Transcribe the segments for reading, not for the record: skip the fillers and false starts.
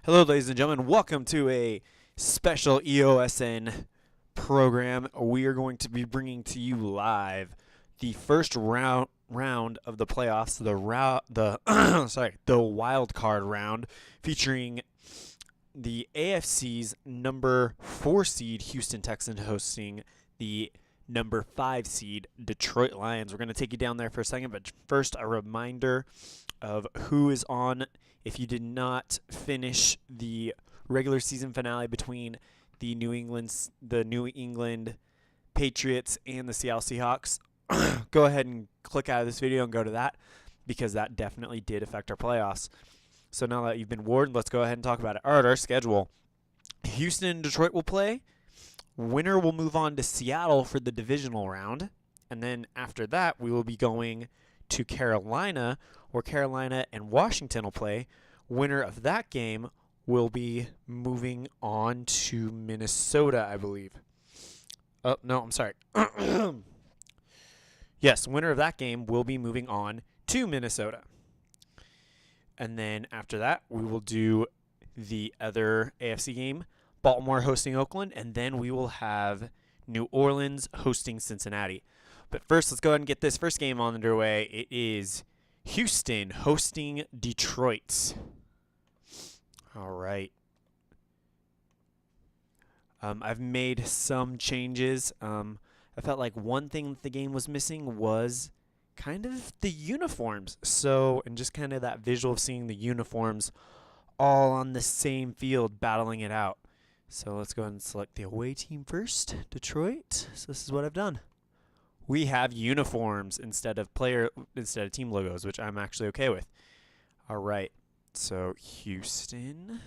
Hello, ladies and gentlemen. Welcome to a special EOSN program. We are going to be bringing to you live the first round of the playoffs, the wild card round, featuring the AFC's number 4 seed Houston Texans hosting the number 5 seed Detroit Lions. We're going to take you down there for a second, but first a reminder of who is on. If you did not finish the regular season finale between the New England Patriots and the Seattle Seahawks, go ahead and click out of this video and go to that, because that definitely did affect our playoffs. So now that you've been warned, let's go ahead and talk about it. All right, our schedule. Houston and Detroit will play. Winner will move on to Seattle for the divisional round. And then after that, we will be going to Carolina, where Carolina and Washington will play. Winner of that game will be moving on to Minnesota, I believe. Oh, no, I'm sorry. Yes, winner of that game will be moving on to Minnesota. And then after that, we will do the other AFC game, Baltimore hosting Oakland, and then we will have New Orleans hosting Cincinnati. But first, let's go ahead and get this first game on underway. It is Houston hosting Detroit. All right. I've made some changes. I felt like one thing that the game was missing was kind of the uniforms. And just kind of that visual of seeing the uniforms all on the same field battling it out. So let's go ahead and select the away team first, Detroit. So this is what I've done. We have uniforms instead of team logos, which I'm actually okay with. All right, so Houston.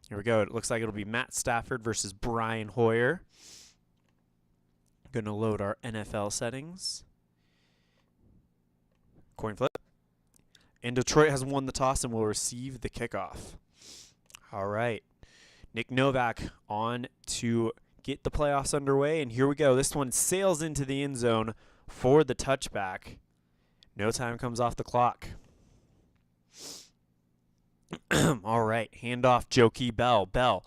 Here we go. It looks like it'll be Matt Stafford versus Brian Hoyer. Going to load our NFL settings. Coin flip. And Detroit has won the toss and will receive the kickoff. All right. Nick Novak on to get the playoffs underway, and here we go. This one sails into the end zone for the touchback. No time comes off the clock. All right, handoff, Jokey Bell. Bell,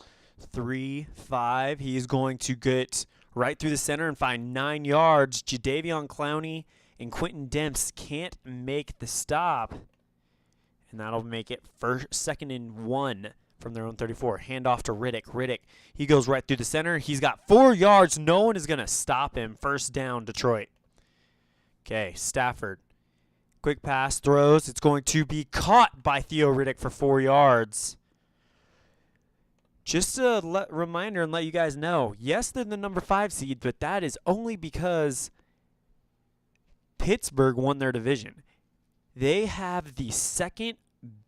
3-5. He's going to get right through the center and find 9 yards. Jadeveon Clowney and Quentin Demps can't make the stop, and that'll make it second and 1. From their own 34. Handoff to Riddick. Riddick, he goes right through the center. He's got 4 yards. No one is going to stop him. First down, Detroit. Okay, Stafford. Quick pass, throws. It's going to be caught by Theo Riddick for 4 yards. Just a reminder and let you guys know, yes, they're the number 5 seed, but that is only because Pittsburgh won their division. They have the second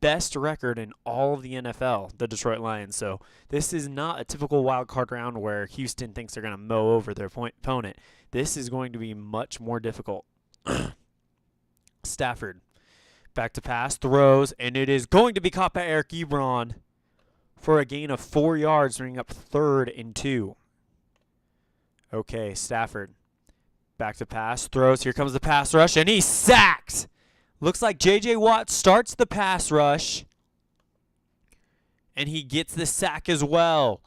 best record in all of the NFL, the Detroit Lions. So this is not a typical wild card round where Houston thinks they're going to mow over their opponent. This is going to be much more difficult. Stafford, back to pass, throws, and it is going to be caught by Eric Ebron for a gain of 4 yards, bringing up 3rd and 2. Okay, Stafford, back to pass, throws. Here comes the pass rush, and he's sacked. Looks like J.J. Watt starts the pass rush, and he gets the sack as well.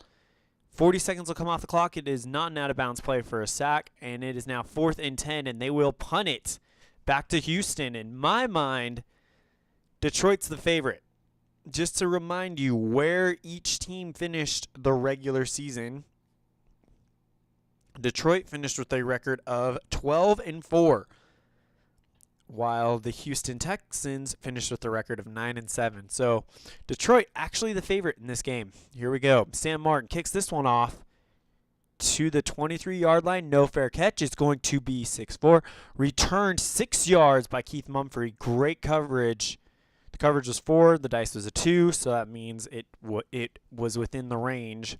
40 seconds will come off the clock. It is not an out-of-bounds play for a sack, and it is now 4th and 10, and they will punt it back to Houston. In my mind, Detroit's the favorite. Just to remind you where each team finished the regular season, Detroit finished with a record of 12-4. While the Houston Texans finished with a record of 9-7. So Detroit actually the favorite in this game. Here we go. Sam Martin kicks this one off to the 23-yard line. No fair catch. It's going to be 6-4. Returned 6 yards by Keith Mumphrey. Great coverage. The coverage was 4. The dice was a 2. So that means it was within the range.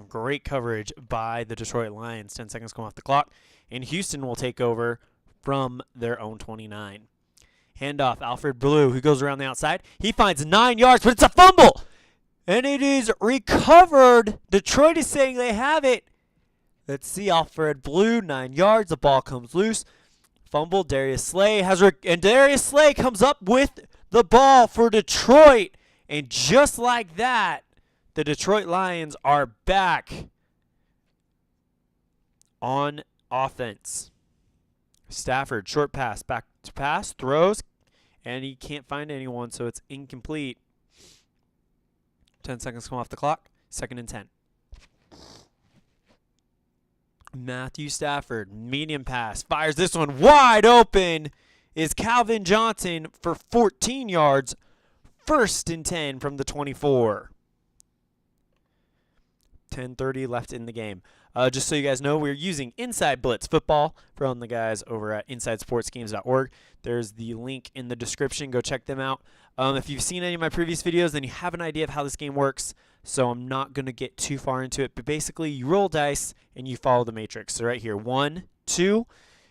Great coverage by the Detroit Lions. 10 seconds come off the clock. And Houston will take over from their own 29. Handoff, Alfred Blue, who goes around the outside. He finds 9 yards, but it's a fumble. And it is recovered. Detroit is saying they have it. Let's see, Alfred Blue, 9 yards. The ball comes loose. Fumble. Darius Slay and Darius Slay comes up with the ball for Detroit. And just like that, the Detroit Lions are back on offense. Stafford, short pass, back to pass, throws, and he can't find anyone, so it's incomplete. 10 seconds come off the clock. 2nd and 10. Matthew Stafford, medium pass, fires this one wide open. Is Calvin Johnson for 14 yards. 1st and 10 from the 24. 10:30 left in the game. Just so you guys know, we're using Inside Blitz Football from the guys over at InsideSportsGames.org. There's the link in the description. Go check them out. If you've seen any of my previous videos, then you have an idea of how this game works. So I'm not going to get too far into it. But basically, you roll dice and you follow the matrix. So right here, 1, 2.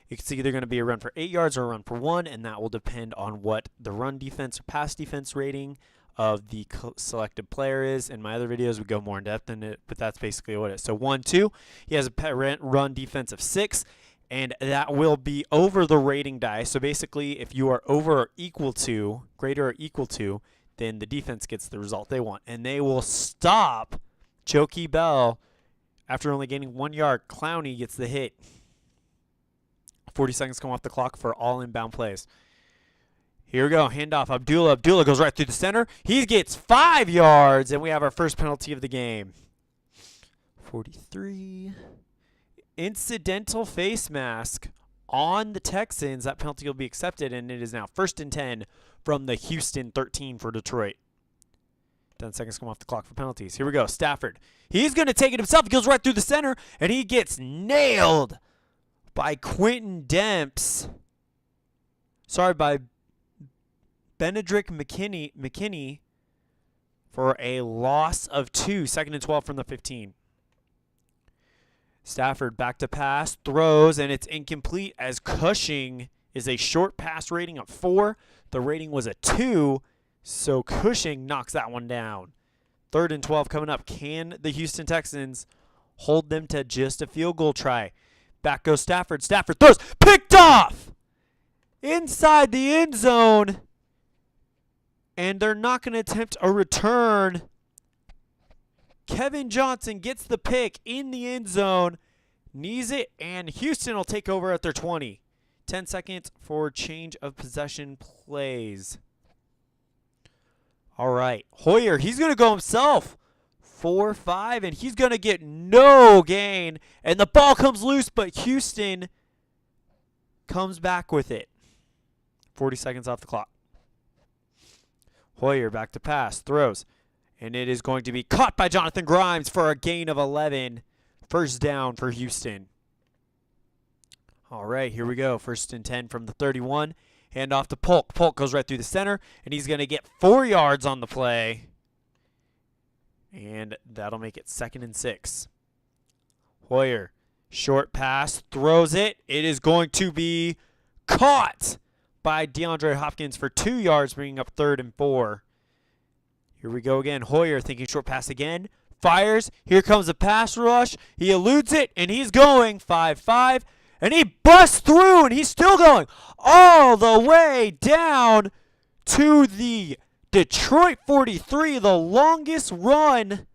It's either going to be a run for 8 yards or a run for 1, and that will depend on what the run defense or pass defense rating of the selected player is. In my other videos, we go more in depth in it, but that's basically what it is. So 1, 2, he has a run defense of 6, and that will be over the rating die. So basically, if you are over or equal to, greater or equal to, then the defense gets the result they want, and they will stop Jokey Bell after only gaining 1 yard. Clowney gets the hit. 40 seconds come off the clock for all inbound plays. Here we go. Handoff. Abdullah. Abdullah goes right through the center. He gets 5 yards, and we have our first penalty of the game. 43. Incidental face mask on the Texans. That penalty will be accepted, and it is now 1st and 10 from the Houston 13 for Detroit. 10 seconds come off the clock for penalties. Here we go. Stafford. He's going to take it himself. He goes right through the center, and he gets nailed by Quentin Demps. Sorry, by Benedrick McKinney for a loss of 2. 2nd and 12 from the 15. Stafford back to pass, throws, and it's incomplete as Cushing is a short pass rating of 4. The rating was a 2, so Cushing knocks that one down. 3rd and 12 coming up. Can the Houston Texans hold them to just a field goal try? Back goes Stafford. Stafford throws. Picked off! Inside the end zone. And they're not going to attempt a return. Kevin Johnson gets the pick in the end zone. Knees it, and Houston will take over at their 20. 10 seconds for change of possession plays. All right. Hoyer, he's going to go himself. 4-5, and he's going to get no gain. And the ball comes loose, but Houston comes back with it. 40 seconds off the clock. Hoyer back to pass, throws. And it is going to be caught by Jonathan Grimes for a gain of 11. 1st down for Houston. All right, here we go. 1st and 10 from the 31. Hand off to Polk. Polk goes right through the center, and he's going to get 4 yards on the play. And that'll make it 2nd and 6. Hoyer, short pass, throws it. It is going to be caught by DeAndre Hopkins for 2 yards, bringing up 3rd and 4. Here we go again. Hoyer thinking short pass again. Fires. Here comes a pass rush. He eludes it, and he's going 5-5. And he busts through, and he's still going all the way down to the Detroit 43, the longest run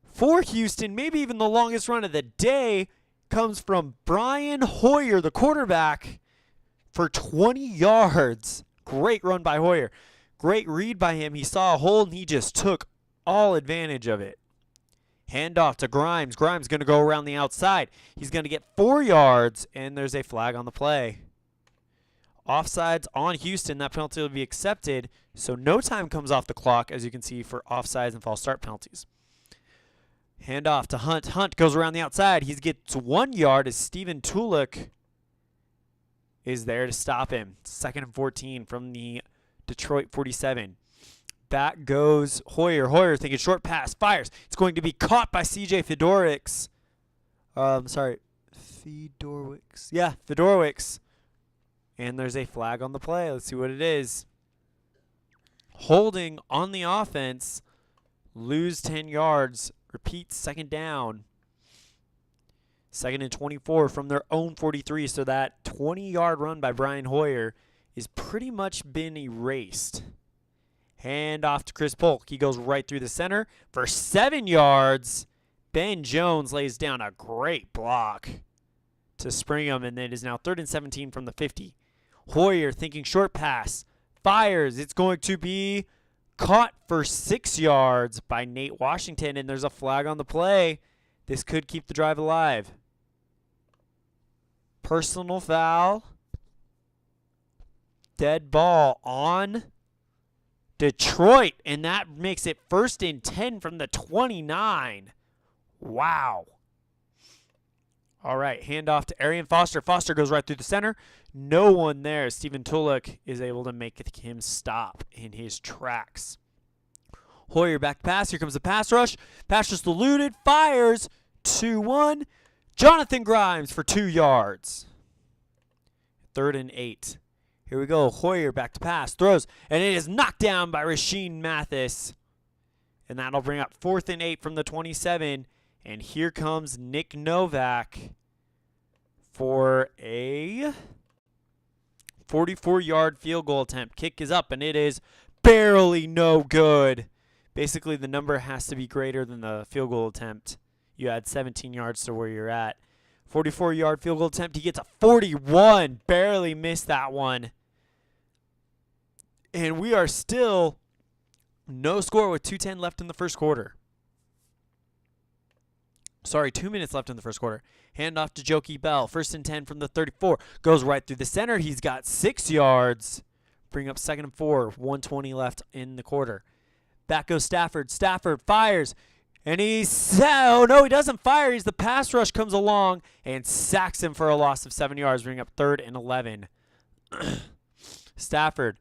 for Houston, maybe even the longest run of the day, comes from Brian Hoyer, the quarterback, for 20 yards. Great run by Hoyer. Great read by him. He saw a hole, and he just took all advantage of it. Handoff to Grimes. Grimes going to go around the outside. He's going to get 4 yards, and there's a flag on the play. Offsides on Houston. That penalty will be accepted, so no time comes off the clock, as you can see, for offsides and false start penalties. Handoff to Hunt. Hunt goes around the outside. He gets 1 yard as Steven Tulik is there to stop him. 2nd and 14 from the Detroit 47. Back goes Hoyer. Hoyer thinking short pass. Fires. It's going to be caught by C.J. Fedorowicz. Fedorowicz. Yeah, Fedorowicz. And there's a flag on the play. Let's see what it is. Holding on the offense. Lose 10 yards. Repeat 2nd down. 2nd and 24 from their own 43. So that 20-yard run by Brian Hoyer is pretty much been erased. Hand off to Chris Polk. He goes right through the center for 7 yards. Ben Jones lays down a great block to spring him, and it is now 3rd and 17 from the 50. Hoyer thinking short pass. Fires. It's going to be caught for 6 yards by Nate Washington, and there's a flag on the play. This could keep the drive alive. Personal foul. Dead ball on Detroit, and that makes it 1st and 10 from the 29. Wow. All right, handoff to Arian Foster. Foster goes right through the center. No one there. Stephen Tulloch is able to make him stop in his tracks. Hoyer back to pass. Here comes the pass rush. Pass just eluded. Fires. 2-1. Jonathan Grimes for 2 yards. 3rd and 8. Here we go. Hoyer back to pass. Throws. And it is knocked down by Rashean Mathis. And that'll bring up 4th and 8 from the 27. And here comes Nick Novak for a 44-yard field goal attempt. Kick is up, and it is barely no good. Basically, the number has to be greater than the field goal attempt. You add 17 yards to where you're at. 44-yard field goal attempt. He gets a 41. Barely missed that one. And we are still no score with 2:10 left in the first quarter. Sorry, 2 minutes left in the first quarter. Hand off to Jokey Bell. 1st and 10 from the 34. Goes right through the center. He's got 6 yards. Bring up 2nd and 4. 1:20 left in the quarter. Back goes Stafford. Stafford fires. And oh no, he doesn't fire. The pass rush comes along and sacks him for a loss of 7 yards. Bring up 3rd and 11. Stafford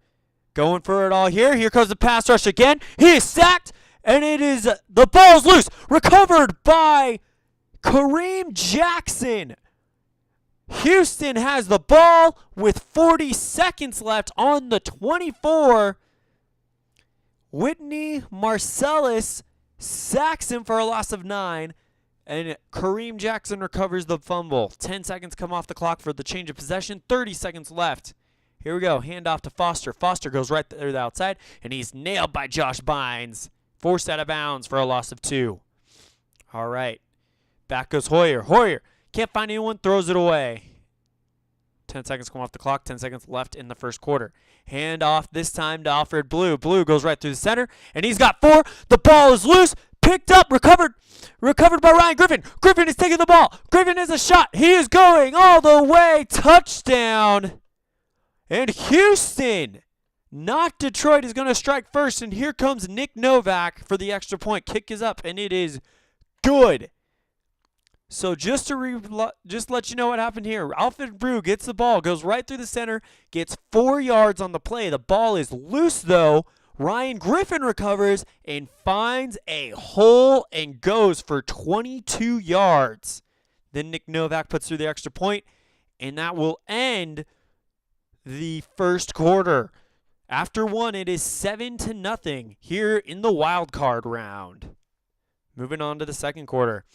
going for it all here. Here comes the pass rush again. He is sacked. And it is, the ball's loose. Recovered by Kareem Jackson. Houston has the ball with 40 seconds left on the 24. Whitney Marcellus sacks him for a loss of 9. And Kareem Jackson recovers the fumble. 10 seconds come off the clock for the change of possession. 30 seconds left. Here we go. Hand off to Foster. Foster goes right there to the outside. And he's nailed by Josh Bynes. Forced out of bounds for a loss of 2. All right. Back goes Hoyer. Hoyer can't find anyone, throws it away. 10 seconds come off the clock. 10 seconds left in the first quarter. Hand off this time to Alfred Blue. Blue goes right through the center, and he's got 4. The ball is loose. Picked up. Recovered by Ryan Griffin. Griffin is taking the ball. Griffin has a shot. He is going all the way. Touchdown. And Houston, not Detroit, is going to strike first. And here comes Nick Novak for the extra point. Kick is up, and it is good. So just let you know what happened here. Alfred Brew gets the ball, goes right through the center, gets 4 yards on the play. The ball is loose, though. Ryan Griffin recovers and finds a hole and goes for 22 yards. Then Nick Novak puts through the extra point, and that will end the first quarter. After 1, it is 7-0 here in the wild card round. Moving on to the second quarter.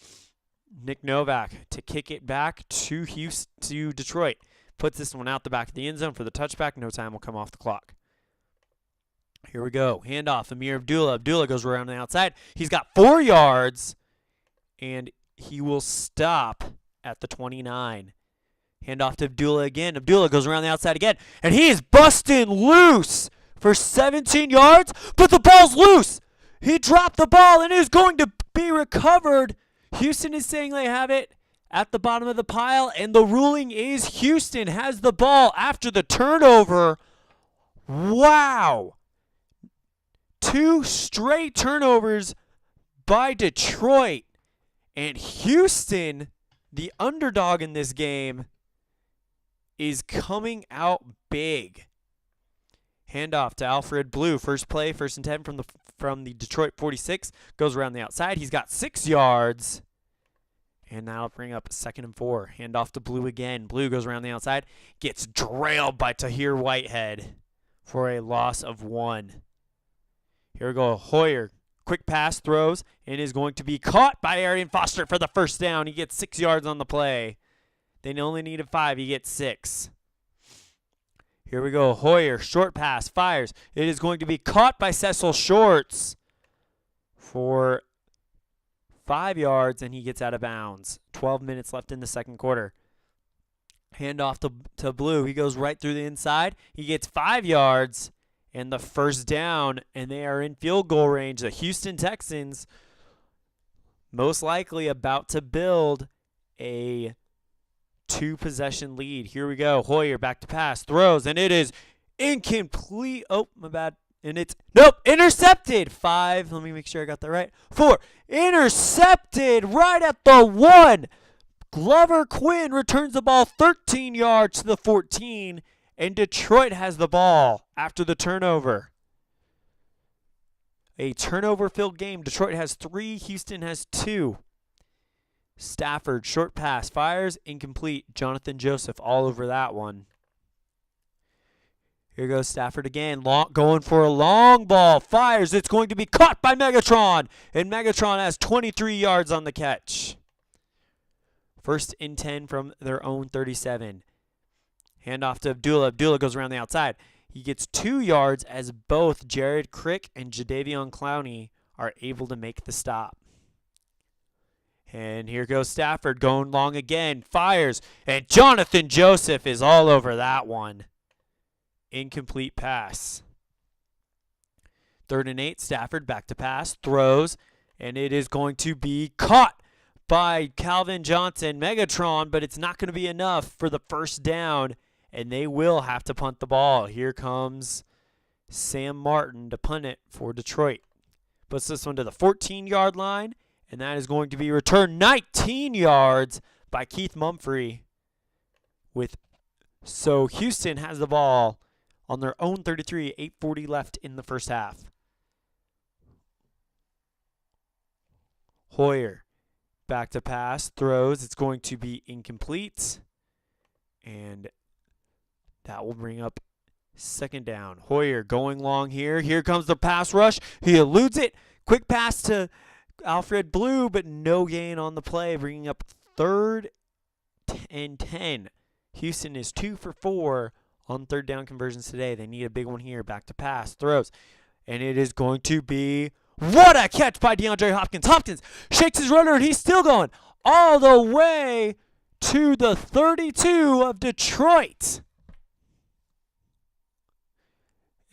Nick Novak to kick it back to Detroit. Puts this one out the back of the end zone for the touchback. No time will come off the clock. Here we go. Handoff. Amir Abdullah. Abdullah goes around the outside. He's got 4 yards, and he will stop at the 29. Handoff to Abdullah again. Abdullah goes around the outside again, and he is busting loose for 17 yards, but the ball's loose. He dropped the ball and is going to be recovered. Houston is saying they have it at the bottom of the pile, and the ruling is Houston has the ball after the turnover. Wow. 2 straight turnovers by Detroit. And Houston, the underdog in this game, is coming out big. Handoff to Alfred Blue. First play, 1st and 10 from the Detroit 46. Goes around the outside. He's got 6 yards. And that'll bring up 2nd and 4. Handoff to Blue again. Blue goes around the outside. Gets trailed by Tahir Whitehead for a loss of 1. Here we go. Hoyer. quick pass, throws, and is going to be caught by Arian Foster for the first down. He gets 6 yards on the play. They only needed 5. He gets 6. Here we go. Hoyer, short pass, fires. It is going to be caught by Cecil Shorts for 5 yards, and he gets out of bounds. 12 minutes left in the second quarter. Hand off to Blue. He goes right through the inside. He gets 5 yards and the first down, and they are in field goal range. The Houston Texans most likely about to build a 2-possession lead. Here we go. Hoyer back to pass, throws, and it is incomplete. Oh, my bad. And it's, nope, intercepted. 5, let me make sure I got that right. 4, intercepted right at the 1. Glover Quinn returns the ball 13 yards to the 14, and Detroit has the ball after the turnover. A turnover-filled game. Detroit has 3, Houston has 2. Stafford, short pass, fires, incomplete. Jonathan Joseph all over that one. Here goes Stafford again, going for a long ball, fires. It's going to be caught by Megatron, and Megatron has 23 yards on the catch. First and 10 from their own 37. Handoff to Abdullah. Abdullah goes around the outside. He gets 2 yards as both Jared Crick and Jadeveon Clowney are able to make the stop. And here goes Stafford going long again. Fires. And Jonathan Joseph is all over that one. Incomplete pass. 3rd and 8. Stafford back to pass. Throws. And it is going to be caught by Calvin Johnson, Megatron, but it's not going to be enough for the first down, and they will have to punt the ball. Here comes Sam Martin to punt it for Detroit. Puts this one to the 14-yard line, and that is going to be returned 19 yards by Keith Mumphrey. So Houston has the ball on their own 33, 8:40 left in the first half. Hoyer. Back to pass, throws. It's going to be incomplete. And that will bring up second down. Hoyer going long here. Here comes the pass rush. He eludes it. Quick pass to Alfred Blue, but no gain on the play, bringing up 3rd and 10. Houston is 2 for 4 on 3rd down conversions today. They need a big one here. Back to pass, throws. And it is going to be... What a catch by DeAndre Hopkins. Hopkins shakes his runner, and he's still going all the way to the 32 of Detroit.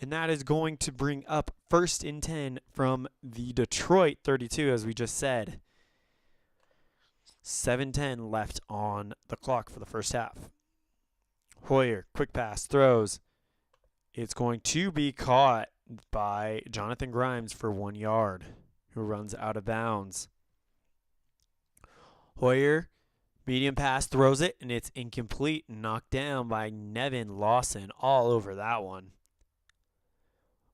And that is going to bring up 1st and 10 from the Detroit 32, as we just said. 7:10 left on the clock for the first half. Hoyer, quick pass, throws. It's going to be caught by Jonathan Grimes for 1 yard, who runs out of bounds. Hoyer, medium pass, throws it, and it's incomplete, knocked down by Nevin Lawson all over that one.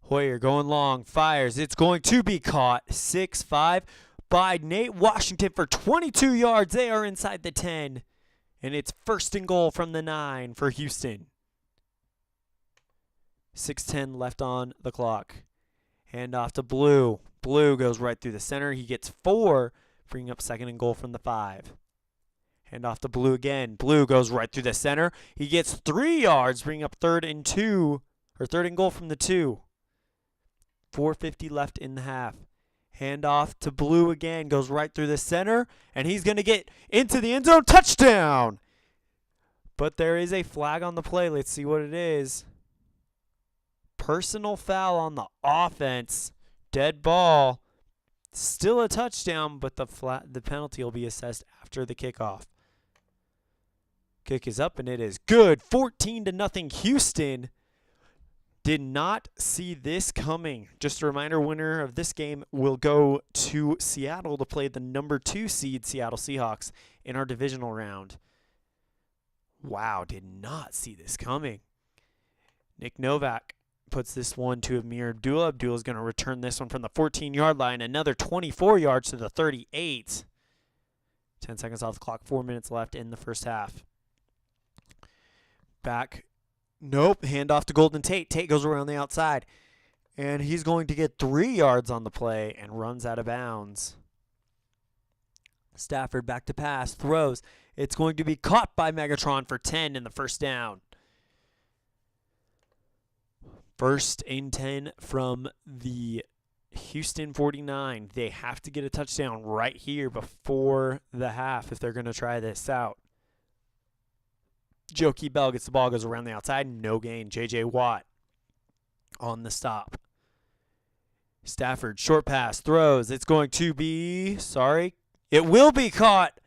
Hoyer going long, fires. It's going to be caught 6-5 by Nate Washington for 22 yards. They are inside the 10, and it's 1st and goal from the 9 for Houston. 6:10 left on the clock. Hand off to Blue. Blue goes right through the center. He gets 4, bringing up 2nd and goal from the 5. Hand off to Blue again. Blue goes right through the center. He gets 3 yards, bringing up 3rd and goal from the 2. 4:50 left in the half. Hand off to Blue again. Goes right through the center, and he's going to get into the end zone. Touchdown! But there is a flag on the play. Let's see what it is. Personal foul on the offense. Dead ball. Still a touchdown, but the penalty will be assessed after the kickoff. Kick is up, and it is good. 14-0 Houston. Did not see this coming. Just a reminder, winner of this game will go to Seattle to play the number 2 seed Seattle Seahawks in our divisional round. Wow, did not see this coming. Nick Novak puts this one to Amir Abdullah. Abdullah's going to return this one from the 14-yard line. Another 24 yards to the 38. 10 seconds off the clock. 4 minutes left in the first half. Back. Nope. Hand off to Golden Tate. Tate goes around the outside. And he's going to get 3 yards on the play and runs out of bounds. Stafford back to pass, throws. It's going to be caught by Megatron for 10 in the first down. First and 10 from the Houston 49. They have to get a touchdown right here before the half if they're going to try this out. Jokey Bell gets the ball, goes around the outside, no gain. J.J. Watt on the stop. Stafford, short pass, throws. It's going to be, it will be caught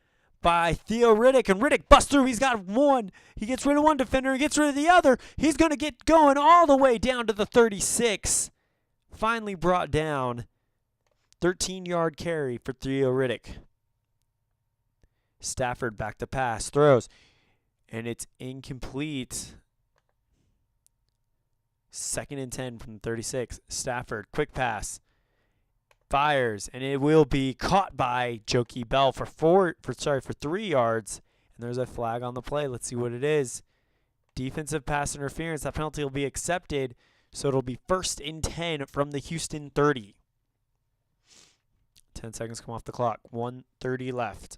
by Theo Riddick, and Riddick busts through. He's got one. He gets rid of one defender and gets rid of the other. He's going to get going all the way down to the 36. Finally brought down. 13-yard carry for Theo Riddick. Stafford back to pass, throws, and it's incomplete. 2nd and 10 from the 36. Stafford, quick pass. Fires, and it will be caught by Jokey Bell for 3 yards. And there's a flag on the play. Let's see what it is. Defensive pass interference. That penalty will be accepted. So it'll be 1st and 10 from the Houston 30. 10 seconds come off the clock. 1:30 left.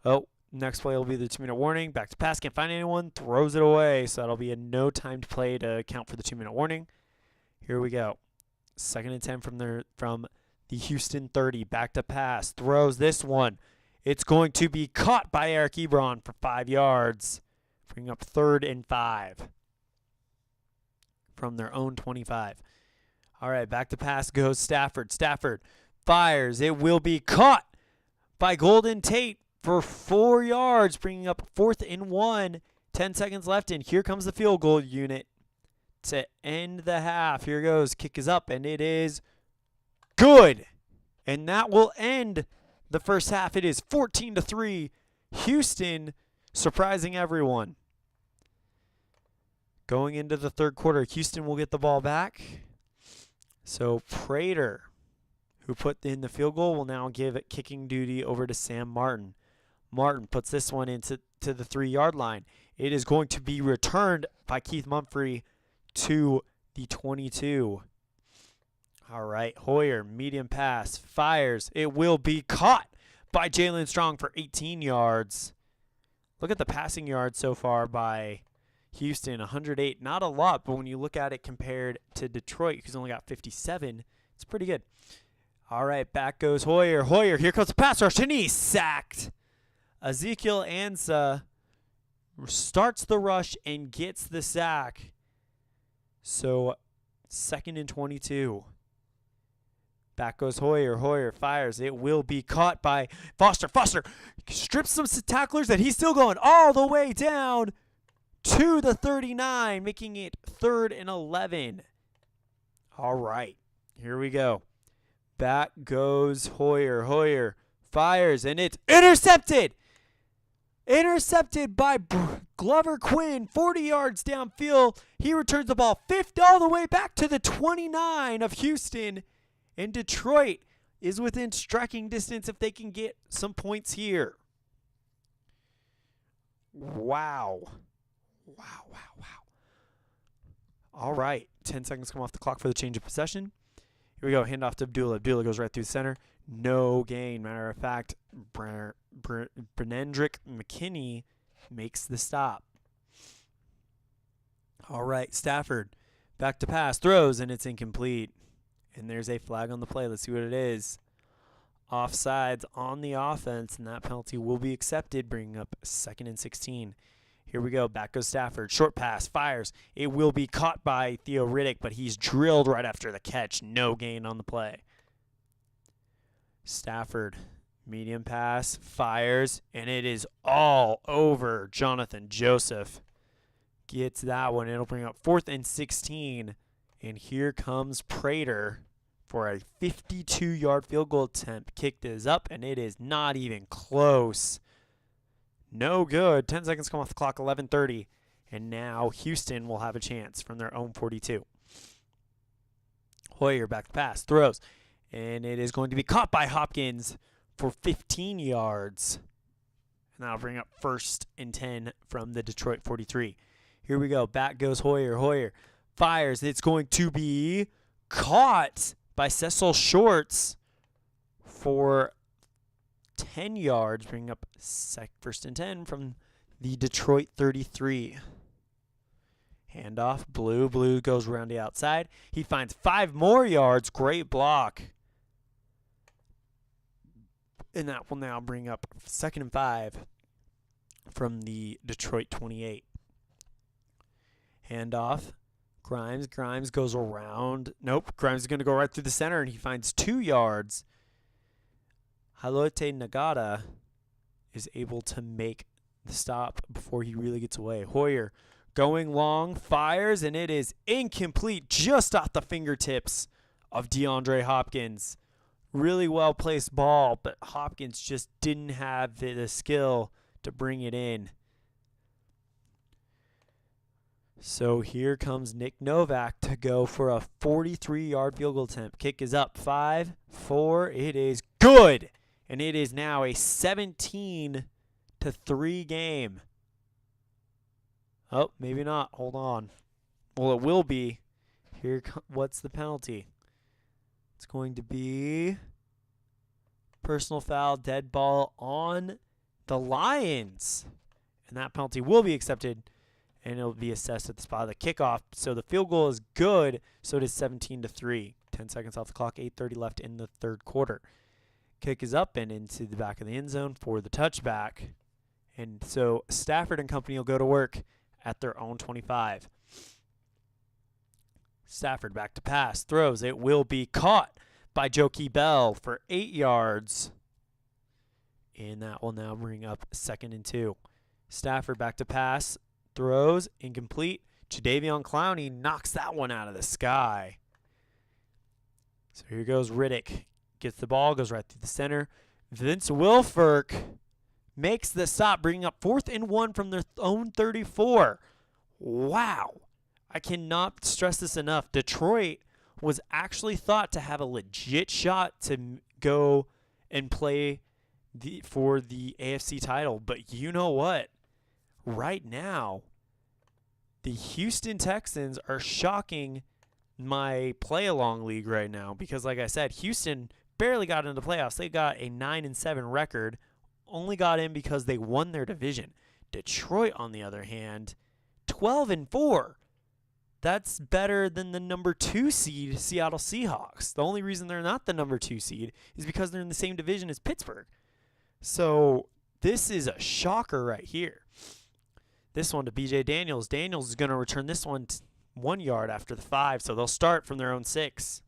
Oh, next play will be the 2-minute warning. Back to pass. Can't find anyone. Throws it away. So that'll be a no-timed play to count for the 2-minute warning. Here we go. 2nd and 10 from the Houston 30. Back to pass. Throws this one. It's going to be caught by Eric Ebron for 5 yards. Bringing up 3rd and 5 from their own 25. All right, back to pass goes Stafford. Stafford fires. It will be caught by Golden Tate for 4 yards, bringing up 4th and 1. 10 seconds left, and here comes the field goal unit to end the half. Here goes. Kick is up, and it is good. And that will end the first half. It is 14-3. Houston surprising everyone. Going into the third quarter, Houston will get the ball back. So Prater, who put in the field goal, will now give kicking duty over to Sam Martin. Martin puts this one into the 3-yard line. It is going to be returned by Keith Mumphrey to the 22. All right, Hoyer, medium pass, fires. It will be caught by Jalen Strong for 18 yards. Look at the passing yards so far by Houston, 108. Not a lot, but when you look at it compared to Detroit, who's only got 57, it's pretty good. All right, back goes Hoyer. Hoyer, here comes the pass rush, and he's sacked. Ezekiel Ansah starts the rush and gets the sack. So 2nd and 22. Back goes Hoyer. Hoyer fires. It will be caught by Foster. Foster strips some tacklers, and he's still going all the way down to the 39, making it 3rd and 11. All right, here we go. Back goes Hoyer. Hoyer fires, and it's intercepted. Intercepted by Glover Quinn, 40 yards downfield. He returns the ball 50 all the way back to the 29 of Houston. And Detroit is within striking distance if they can get some points here. Wow. All right, 10 seconds come off the clock for the change of possession. Here we go, handoff to Abdullah. Abdullah goes right through the center. No gain. Matter of fact, Brenendrick McKinney makes the stop. All right, Stafford back to pass, throws, and it's incomplete. And there's a flag on the play. Let's see what it is. Offsides on the offense, and that penalty will be accepted, bringing up 2nd and 16. Here we go. Back goes Stafford. Short pass. Fires. It will be caught by Theo Riddick, but he's drilled right after the catch. No gain on the play. Stafford. Medium pass. Fires. And it is all over Jonathan Joseph. Gets that one. It'll bring up 4th and 16. And here comes Prater for a 52-yard field goal attempt. Kicked is up, and it is not even close. No good. 10 seconds come off the clock, 11:30. And now Houston will have a chance from their own 42. Hoyer back to pass, throws. And it is going to be caught by Hopkins for 15 yards. And that'll bring up 1st and 10 from the Detroit 43. Here we go. Back goes Hoyer. Hoyer fires. It's going to be caught by Cecil Shorts for 10 yards, bringing up first and 10 from the Detroit 33. Handoff, Blue. Blue goes around the outside. He finds 5 more yards. Great block. And that will now bring up 2nd and 5 from the Detroit 28. Handoff. Grimes. Grimes goes around. Nope. Grimes is going to go right through the center, and he finds 2 yards. Halote Nagata is able to make the stop before he really gets away. Hoyer going long, fires, and it is incomplete, just off the fingertips of DeAndre Hopkins. Really well-placed ball, but Hopkins just didn't have the skill to bring it in. So here comes Nick Novak to go for a 43-yard field goal attempt. Kick is up, 5-4. It is good, and it is now a 17-3 game. Oh, maybe not. Hold on. Well, it will be. What's the penalty? It's going to be personal foul, dead ball on the Lions. And that penalty will be accepted, and it'll be assessed at the spot of the kickoff. So the field goal is good, so it is 17-3. 10 seconds off the clock, 8:30 left in the third quarter. Kick is up and into the back of the end zone for the touchback. And so Stafford and company will go to work at their own 25. Stafford back to pass, throws. It will be caught by Jokie Bell for 8 yards. And that will now bring up 2nd and 2. Stafford back to pass, throws, incomplete. Jadeveon Clowney knocks that one out of the sky. So here goes Riddick. Gets the ball, goes right through the center. Vince Wilfork makes the stop, bringing up 4th and 1 from their own 34. Wow. I cannot stress this enough. Detroit was actually thought to have a legit shot to go and play for the AFC title. But you know what? Right now, the Houston Texans are shocking my play-along league right now because, like I said, Houston barely got into the playoffs. They got a 9-7 record. Only got in because they won their division. Detroit, on the other hand, 12-4. That's better than the number 2 seed, Seattle Seahawks. The only reason they're not the number 2 seed is because they're in the same division as Pittsburgh. So this is a shocker right here. This one to B.J. Daniels. Daniels is going to return this one 1 yard after the 5, so they'll start from their own 6.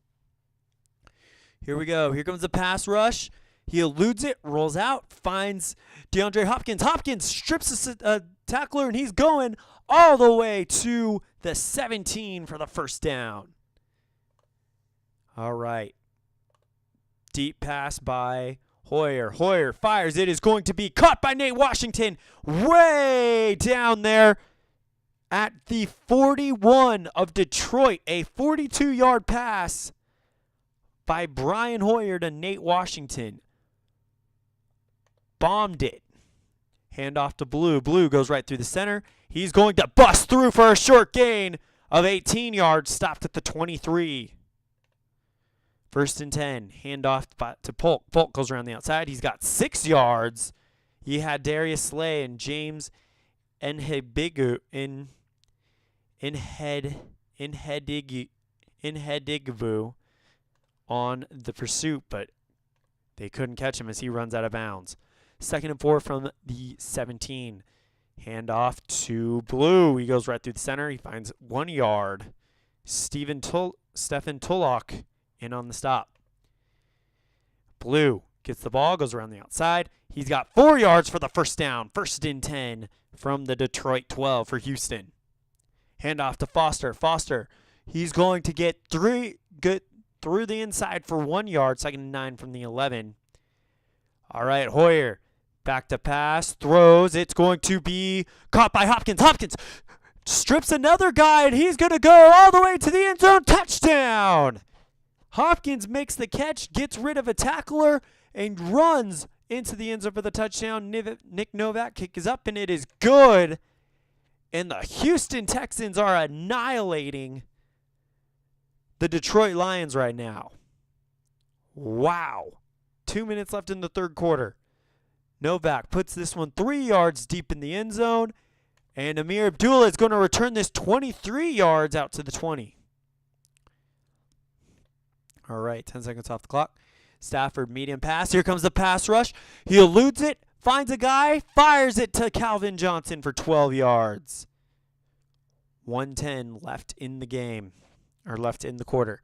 Here we go. Here comes the pass rush. He eludes it, rolls out, finds DeAndre Hopkins. Hopkins strips a tackler, and he's going all the way to the 17 for the first down. All right. Deep pass by Hoyer. Hoyer fires. It is going to be caught by Nate Washington way down there at the 41 of Detroit. A 42-yard pass by Brian Hoyer to Nate Washington. Bombed it. Handoff to Blue. Blue goes right through the center. He's going to bust through for a short gain of 18 yards. Stopped at the 23. 1st and 10. Handoff to Polk. Polk goes around the outside. He's got 6 yards. He had Darius Slay and James Enhedigvu on the pursuit, but they couldn't catch him as he runs out of bounds. 2nd and 4 from the 17. Handoff to Blue. He goes right through the center. He finds 1 yard. Stephen Tulloch in on the stop. Blue gets the ball, goes around the outside. He's got 4 yards for the first down. 1st and 10 from the Detroit 12 for Houston. Handoff to Foster. Foster, he's going to get through the inside for 1 yard. 2nd and 9 from the 11. All right, Hoyer. Back to pass, throws. It's going to be caught by Hopkins. Hopkins strips another guy, and he's going to go all the way to the end zone. Touchdown! Hopkins makes the catch, gets rid of a tackler, and runs into the end zone for the touchdown. Nick Novak kick is up, and it is good. And the Houston Texans are annihilating the Detroit Lions right now. Wow. 2 minutes left in the third quarter. Novak puts this one 3 yards deep in the end zone. And Amir Abdullah is going to return this 23 yards out to the 20. All right, 10 seconds off the clock. Stafford, medium pass. Here comes the pass rush. He eludes it, finds a guy, fires it to Calvin Johnson for 12 yards. 1:10 left in the game, or left in the quarter.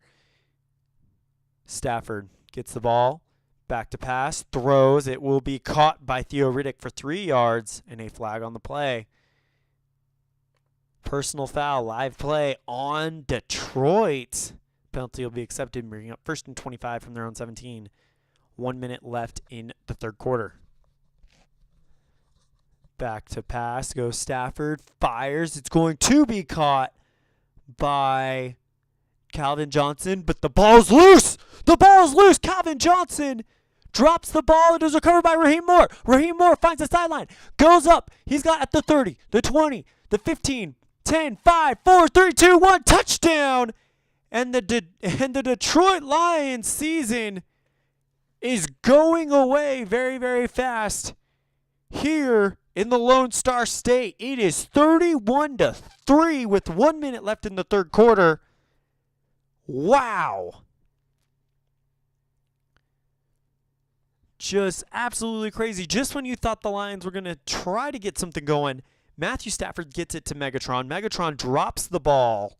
Stafford gets the ball, back to pass, throws. It will be caught by Theo Riddick for 3 yards and a flag on the play. Personal foul, live play on Detroit. Penalty will be accepted, bringing up 1st and 25 from their own 17. 1 minute left in the third quarter. Back to pass goes Stafford, fires. It's going to be caught by Calvin Johnson, but the ball's loose. The ball's loose. Calvin Johnson drops the ball. It is recovered by Raheem Moore. Raheem Moore finds the sideline, goes up. He's got at the 30, the 20, the 15, 10, 5, 4, 3, 2, 1, touchdown. And the Detroit Lions season is going away very, very fast here in the Lone Star State. It is 31-3 with 1 minute left in the third quarter. Wow. Just absolutely crazy. Just when you thought the Lions were going to try to get something going, Matthew Stafford gets it to Megatron. Megatron drops the ball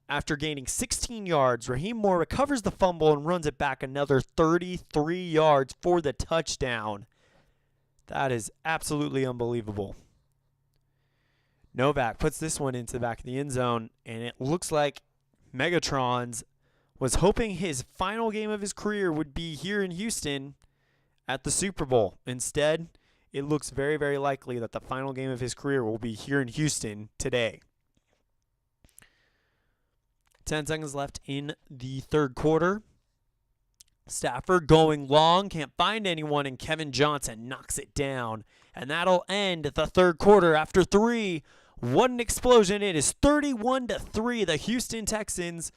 after gaining 16 yards. Raheem Moore recovers the fumble and runs it back another 33 yards for the touchdown. That is absolutely unbelievable. Novak puts this one into the back of the end zone, and it looks like Megatron's was hoping his final game of his career would be here in Houston at the Super Bowl. Instead, it looks very, very likely that the final game of his career will be here in Houston today. 10 seconds left in the third quarter. Stafford going long, can't find anyone, and Kevin Johnson knocks it down. And that'll end the third quarter after 3. What an explosion. It is 31-3. The Houston Texans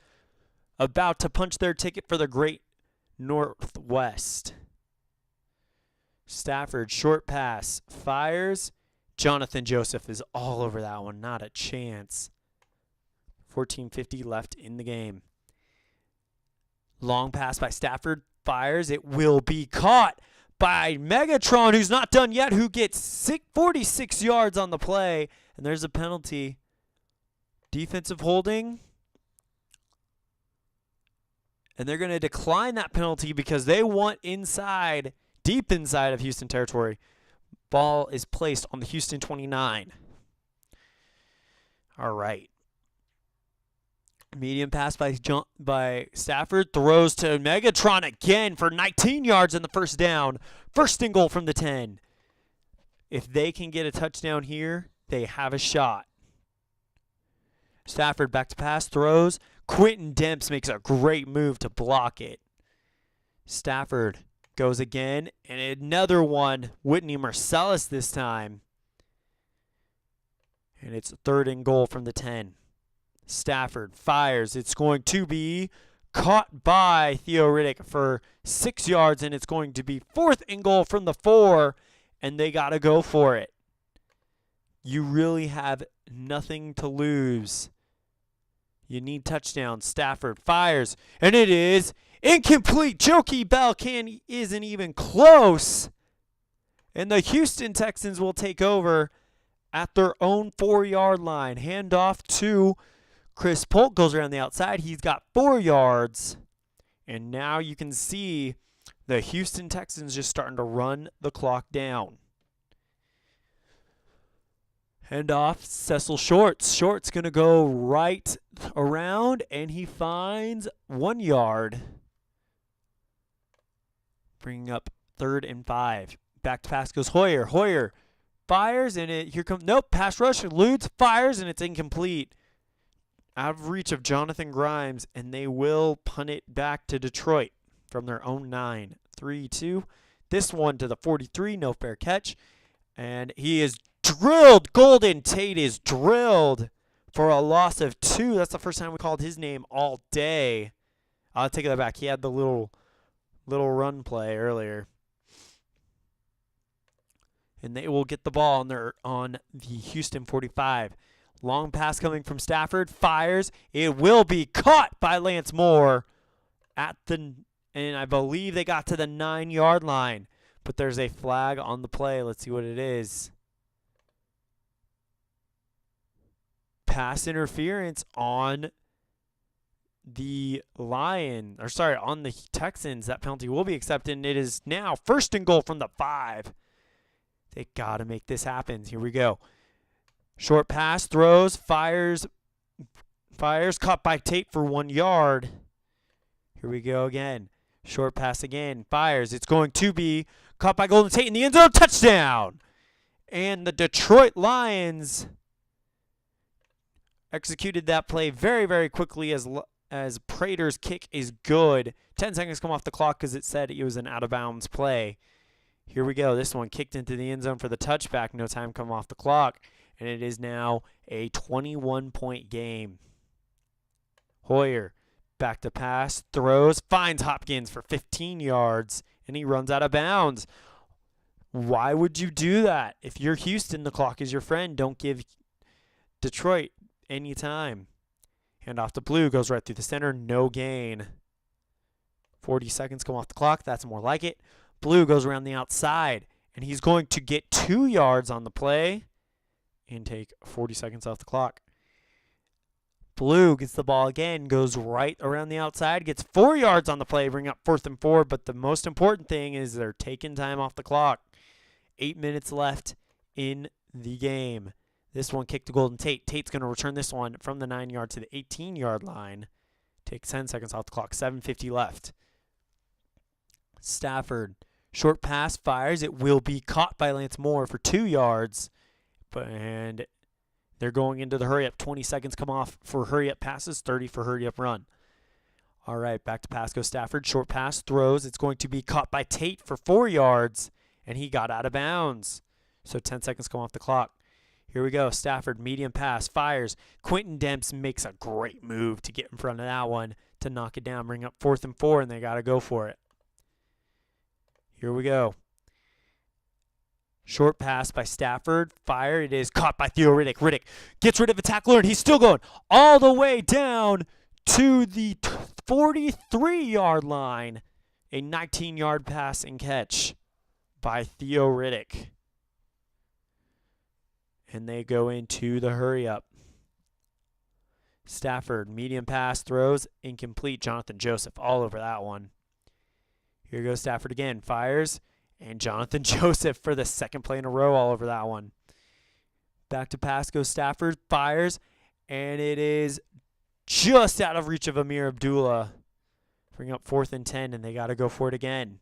about to punch their ticket for the Great Northwest. Stafford, short pass, fires. Jonathan Joseph is all over that one. Not a chance. 14:50 left in the game. Long pass by Stafford, fires. It will be caught by Megatron, who's not done yet, who gets 46 yards on the play. And there's a penalty. Defensive holding. And they're going to decline that penalty because they want inside, deep inside of Houston territory. Ball is placed on the Houston 29. All right. Medium pass by Stafford, throws to Megatron again for 19 yards in the first down. First and goal from the 10. If they can get a touchdown here, they have a shot. Stafford back to pass, throws. Quentin Demps makes a great move to block it. Stafford goes again, and another one. Whitney Marcellus this time. And it's third and goal from the 10. Stafford fires. It's going to be caught by Theo Riddick for 6 yards, and it's going to be fourth and goal from the 4, and they got to go for it. You really have nothing to lose. You need touchdowns. Stafford fires, and it is incomplete. Jokey Bell isn't even close, and the Houston Texans will take over at their own 4-yard line. Handoff to Chris Polk, goes around the outside. He's got 4 yards. And now you can see the Houston Texans just starting to run the clock down. Handoff, Cecil Shorts. Shorts going to go right around, and he finds 1 yard. Bringing up 3rd and 5. Back to pass goes Hoyer. Hoyer fires, and here comes, nope, pass rush, eludes, fires, and it's incomplete. Out of reach of Jonathan Grimes, and they will punt it back to Detroit from their own 9. 3-2. This one to the 43, no fair catch. And he is drilled. Golden Tate is drilled for a loss of 2. That's the first time we called his name all day. I'll take that back. He had the little run play earlier. And they will get the ball on the Houston 45. Long pass coming from Stafford. Fires. It will be caught by Lance Moore and I believe they got to the 9-yard line. But there's a flag on the play. Let's see what it is. Pass interference on the on the Texans. That penalty will be accepted, and it is now 1st and goal from the 5. They got to make this happen. Here we go. Short pass, throws, fires, caught by Tate for 1 yard. Here we go again. Short pass again, fires. It's going to be caught by Golden Tate in the end zone, touchdown. And the Detroit Lions executed that play very, very quickly as Prater's kick is good. 10 seconds come off the clock because it said it was an out-of-bounds play. Here we go. This one kicked into the end zone for the touchback. No time come off the clock. And it is now a 21-point game. Hoyer back to pass, throws, finds Hopkins for 15 yards, and he runs out of bounds. Why would you do that? If you're Houston, the clock is your friend. Don't give Detroit any time. Hand off to Blue, goes right through the center, no gain. 40 seconds come off the clock. That's more like it. Blue goes around the outside, and he's going to get 2 yards on the play and take 40 seconds off the clock. Blue gets the ball again, goes right around the outside, gets 4 yards on the play, bring up 4th and 4, but the most important thing is they're taking time off the clock. 8 minutes left in the game. This one kicked to Golden Tate. Tate's going to return this one from the 9-yard to the 18-yard line. Takes 10 seconds off the clock, 7:50 left. Stafford, short pass, fires. It will be caught by Lance Moore for 2 yards, and they're going into the hurry-up. 20 seconds come off for hurry-up passes, 30 for hurry-up run. All right, back to pass goes Stafford. Short pass, throws. It's going to be caught by Tate for 4 yards, and he got out of bounds. So 10 seconds come off the clock. Here we go. Stafford, medium pass, fires. Quentin Demps makes a great move to get in front of that one to knock it down, bring up 4th and 4, and they got to go for it. Here we go. Short pass by Stafford. Fire. It is caught by Theo Riddick. Riddick gets rid of a tackler, and he's still going all the way down to the 43-yard line. A 19-yard pass and catch by Theo Riddick. And they go into the hurry-up. Stafford, medium pass, throws, incomplete. Jonathan Joseph all over that one. Here goes Stafford again. Fires. And Jonathan Joseph for the second play in a row all over that one. Back to pass goes Stafford. Fires. And it is just out of reach of Amir Abdullah. Bring up 4th and 10, and they got to go for it again.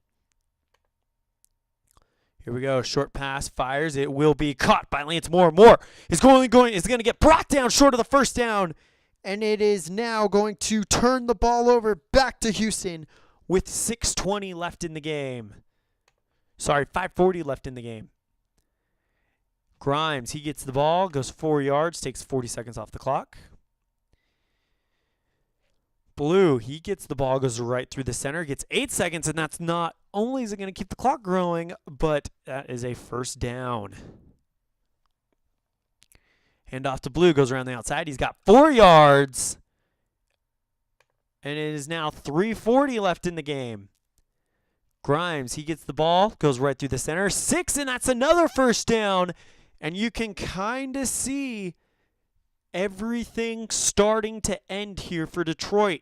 Here we go. Short pass. Fires. It will be caught by Lance Moore. Moore is going to get brought down short of the first down. And it is now going to turn the ball over back to Houston with 6:20 left in the game. 5:40 left in the game. Grimes, he gets the ball, goes 4 yards, takes 40 seconds off the clock. Blue, he gets the ball, goes right through the center, gets 8 seconds, and that's not only is it going to keep the clock growing, but that is a first down. Hand off to Blue, goes around the outside. He's got 4 yards, and it is now 3:40 left in the game. Grimes, he gets the ball, goes right through the center. 6, and that's another first down. And you can kind of see everything starting to end here for Detroit.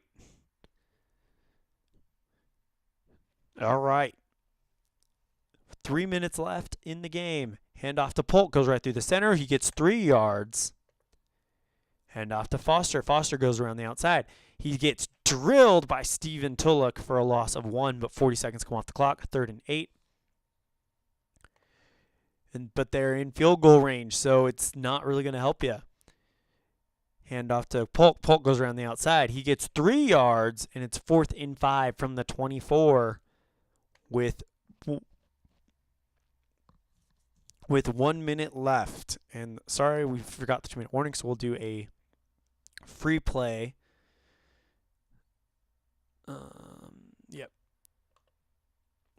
All right. 3 minutes left in the game. Hand off to Polk, goes right through the center. He gets 3 yards. Hand off to Foster. Foster goes around the outside. He gets drilled by Steven Tulloch for a loss of 1, but 40 seconds come off the clock. 3rd and 8. But they're in field goal range, so it's not really going to help you. Hand off to Polk. Polk goes around the outside. He gets 3 yards, and it's 4th and 5 from the 24 with 1 minute left. And sorry, we forgot the 2-minute warning, so we'll do a free play.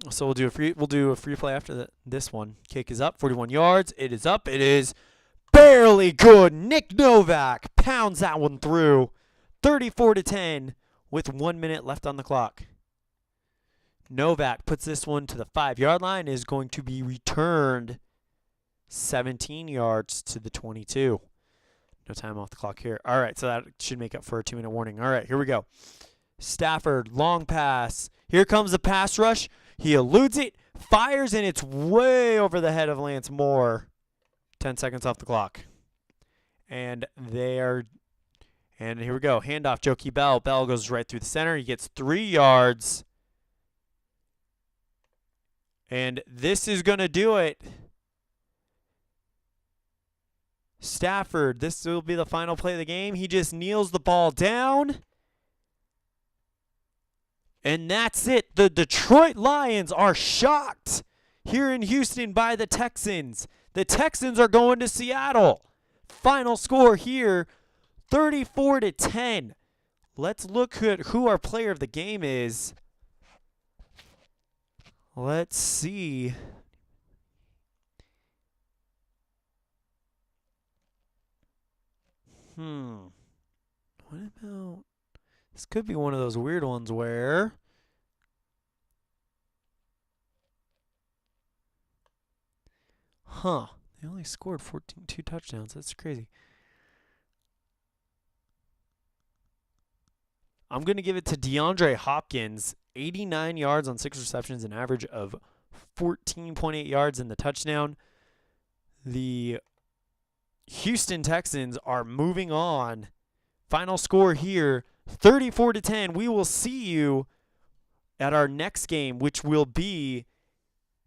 So we'll do a free play after this one. Kick is up, 41 yards. It is up. It is barely good. Nick Novak pounds that one through, 34-10 with 1 minute left on the clock. Novak puts this one to the 5-yard line. Is going to be returned 17 yards to the 22. No time off the clock here. All right, so that should make up for a 2-minute warning. All right, here we go. Stafford, long pass. Here comes the pass rush. He eludes it, fires, and it's way over the head of Lance Moore. 10 seconds off the clock. And here we go. Handoff, Jokey Bell. Bell goes right through the center. He gets 3 yards. And this is going to do it. Stafford, this will be the final play of the game. He just kneels the ball down. And that's it. The Detroit Lions are shocked here in Houston by the Texans. The Texans are going to Seattle. Final score here, 34-10. Let's look at who our player of the game is. Let's see. What about... This could be one of those weird ones where... They only scored 2 touchdowns. That's crazy. I'm going to give it to DeAndre Hopkins. 89 yards on 6 receptions, an average of 14.8 yards in the touchdown. The Houston Texans are moving on. Final score here, 34-10. We will see you at our next game, which will be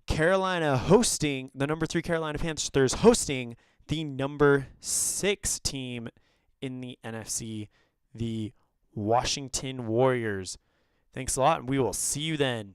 Carolina hosting, the number 3 Carolina Panthers hosting the number 6 team in the NFC, the Washington Warriors. Thanks a lot, and we will see you then.